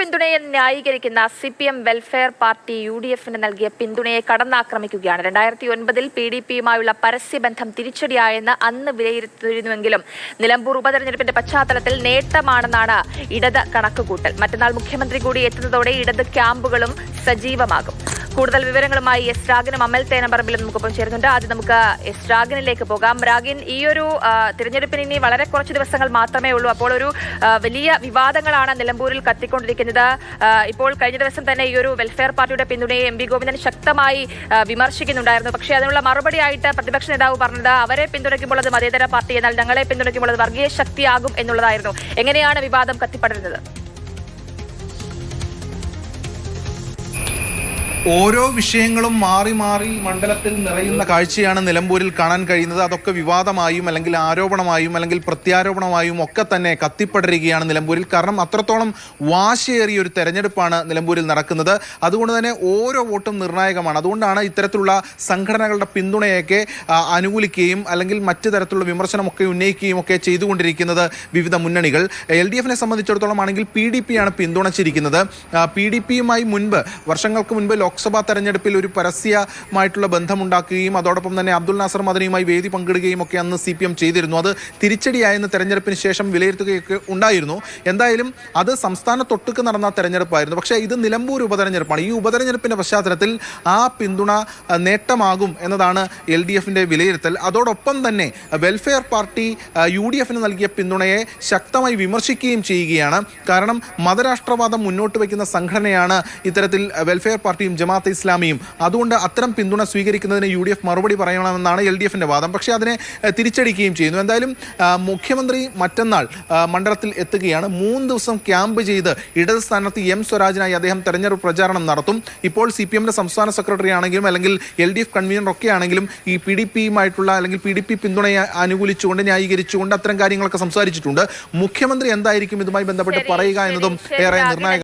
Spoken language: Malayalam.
പിന്തുണയെ ന്യായീകരിക്കുന്ന CPM വെൽഫെയർ പാർട്ടി UDFന് നൽകിയ പിന്തുണയെ കടന്നാക്രമിക്കുകയാണ്. 2009 PDPയുമായുള്ള പരസ്യബന്ധം തിരിച്ചടിയായെന്ന് അന്ന് വിലയിരുത്തിയിരുന്നുവെങ്കിലും നിലമ്പൂർ ഉപതെരഞ്ഞെടുപ്പിന്റെ പശ്ചാത്തലത്തിൽ നേട്ടമാണെന്നാണ് ഇടത് കണക്കുകൂട്ടൽ. മറ്റന്നാൾ മുഖ്യമന്ത്രി കൂടി എത്തുന്നതോടെ ഇടത് ക്യാമ്പുകളും സജീവമാകും. കൂടുതൽ വിവരങ്ങളുമായി എസ് രാഗിനും അമൽ തേനമ്പറമ്പിലും നമുക്കൊപ്പം ചേരുന്നുണ്ട്. ആദ്യം നമുക്ക് എസ് രാഗിനിലേക്ക് പോകാം. രാഗിൻ, ഈ ഒരു തിരഞ്ഞെടുപ്പിന് ഇനി വളരെ കുറച്ച് ദിവസങ്ങൾ മാത്രമേ ഉള്ളൂ. അപ്പോൾ ഒരു വലിയ വിവാദങ്ങളാണ് നിലമ്പൂരിൽ കത്തിക്കൊണ്ടിരിക്കുന്നത്. ഇപ്പോൾ കഴിഞ്ഞ ദിവസം തന്നെ ഈ ഒരു വെൽഫെയർ പാർട്ടിയുടെ പിന്തുണയെ MP ഗോവിന്ദൻ ശക്തമായി വിമർശിക്കുന്നുണ്ടായിരുന്നു. പക്ഷേ അതിനുള്ള മറുപടിയായിട്ട് പ്രതിപക്ഷ നേതാവ് പറഞ്ഞത് അവരെ പിന്തുണയ്ക്കുമ്പോൾ അത് മതേതര പാർട്ടി, എന്നാൽ ഞങ്ങളെ പിന്തുണയ്ക്കുമ്പോൾ അത് വർഗീയ ശക്തിയാകും എന്നുള്ളതായിരുന്നു. എങ്ങനെയാണ് വിവാദം കത്തിപ്പടരുന്നത്? ഓരോ വിഷയങ്ങളും മാറി മാറി മണ്ഡലത്തിൽ നിറയുന്ന കാഴ്ചയാണ് നിലമ്പൂരിൽ കാണാൻ കഴിയുന്നത്. അതൊക്കെ വിവാദമായും അല്ലെങ്കിൽ ആരോപണമായും അല്ലെങ്കിൽ പ്രത്യാരോപണമായും ഒക്കെ തന്നെ കത്തിപ്പടരുകയാണ് നിലമ്പൂരിൽ. കാരണം അത്രത്തോളം വാശിയേറിയ ഒരു തെരഞ്ഞെടുപ്പാണ് നിലമ്പൂരിൽ നടക്കുന്നത്. അതുകൊണ്ട് തന്നെ ഓരോ വോട്ടും നിർണായകമാണ്. അതുകൊണ്ടാണ് ഇത്തരത്തിലുള്ള സംഘടനകളുടെ പിന്തുണയൊക്കെ അനുകൂലിക്കുകയും അല്ലെങ്കിൽ മറ്റു തരത്തിലുള്ള വിമർശനമൊക്കെ ഉന്നയിക്കുകയും ഒക്കെ ചെയ്തുകൊണ്ടിരിക്കുന്നത് വിവിധ മുന്നണികൾ. LDFനെ സംബന്ധിച്ചിടത്തോളം ആണെങ്കിൽ PDP ആണ് പിന്തുണച്ചിരിക്കുന്നത്. PDPയുമായി മുൻപ് വർഷങ്ങൾക്ക് മുൻപ് ലോക്സഭാ തെരഞ്ഞെടുപ്പിൽ ഒരു പരസ്യമായിട്ടുള്ള ബന്ധമുണ്ടാക്കുകയും അതോടൊപ്പം തന്നെ അബ്ദുൽ നാസർ മദനിയുമായി വേദി പങ്കിടുകയും ഒക്കെ അന്ന് CPM ചെയ്തിരുന്നു. അത് തിരിച്ചടിയായെന്ന് തെരഞ്ഞെടുപ്പിന് ശേഷം വിലയിരുത്തുകയൊക്കെ ഉണ്ടായിരുന്നു. എന്തായാലും അത് സംസ്ഥാനത്തൊട്ടുക്ക് നടന്ന തെരഞ്ഞെടുപ്പായിരുന്നു. പക്ഷേ ഇത് നിലമ്പൂർ ഉപതെരഞ്ഞെടുപ്പാണ്. ഈ ഉപതെരഞ്ഞെടുപ്പിന്റെ പശ്ചാത്തലത്തിൽ ആ പിന്തുണ നേട്ടമാകും എന്നതാണ് LDFന്റെ വിലയിരുത്തൽ. അതോടൊപ്പം തന്നെ വെൽഫെയർ പാർട്ടി UDFന് നൽകിയ പിന്തുണയെ ശക്തമായി വിമർശിക്കുകയും ചെയ്യുകയാണ്. കാരണം മതരാഷ്ട്രവാദം മുന്നോട്ട് വയ്ക്കുന്ന സംഘടനയാണ് ഇത്തരത്തിൽ വെൽഫെയർ പാർട്ടിയും ജമാഅത്തെ ഇസ്ലാമിയും. അതുകൊണ്ട് അത്തരം പിന്തുണ സ്വീകരിക്കുന്നതിന് UDF മറുപടി പറയണമെന്നാണ് LDFന്റെ വാദം. പക്ഷേ അതിനെ തിരിച്ചടിക്കുകയും ചെയ്യുന്നു. എന്തായാലും മുഖ്യമന്ത്രി മറ്റന്നാൾ മണ്ഡലത്തിൽ എത്തുകയാണ്. 3 ദിവസം ക്യാമ്പ് ചെയ്ത് ഇടത് സ്ഥാനാർത്ഥി M സ്വരാജിനായി അദ്ദേഹം തെരഞ്ഞെടുപ്പ് പ്രചാരണം നടത്തും. ഇപ്പോൾ CPMന്റെ സംസ്ഥാന സെക്രട്ടറി ആണെങ്കിലും അല്ലെങ്കിൽ LDF കൺവീനർ ഒക്കെ ആണെങ്കിലും ഈ PDPയുമായിട്ടുള്ള അല്ലെങ്കിൽ PDP പിന്തുണയെ അനുകൂലിച്ചുകൊണ്ട് ന്യായീകരിച്ചുകൊണ്ട് അത്തരം കാര്യങ്ങളൊക്കെ സംസാരിച്ചിട്ടുണ്ട്. മുഖ്യമന്ത്രി എന്തായിരിക്കും ഇതുമായി ബന്ധപ്പെട്ട് പറയുക എന്നതും ഏറെ നിർണായക